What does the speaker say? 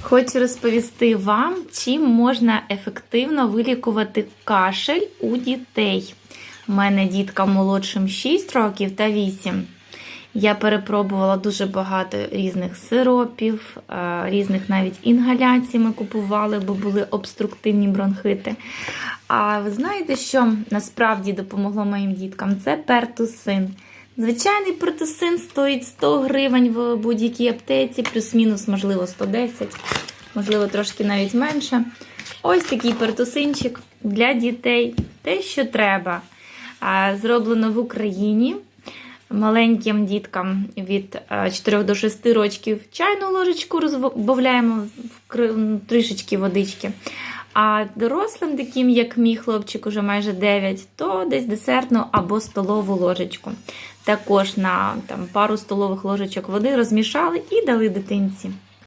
Хочу розповісти вам, чим можна ефективно вилікувати кашель у дітей. У мене діткам молодшим 6 років та 8. Я перепробувала дуже багато різних сиропів, різних навіть інгаляцій ми купували, бо були обструктивні бронхити. А ви знаєте, що насправді допомогло моїм діткам? Це пертусин. Звичайний пертусин стоїть 100 гривень в будь-якій аптеці, плюс-мінус, можливо, 110, можливо, трошки навіть менше. Ось такий пертусинчик для дітей. Те, що треба. Зроблено в Україні. Маленьким діткам від 4 до 6 років чайну ложечку розбавляємо в трішечки водички. А дорослим, таким як мій хлопчик, уже майже 9, то десь десертну або столову ложечку. Також на пару столових ложечок води розмішали і дали дитинці.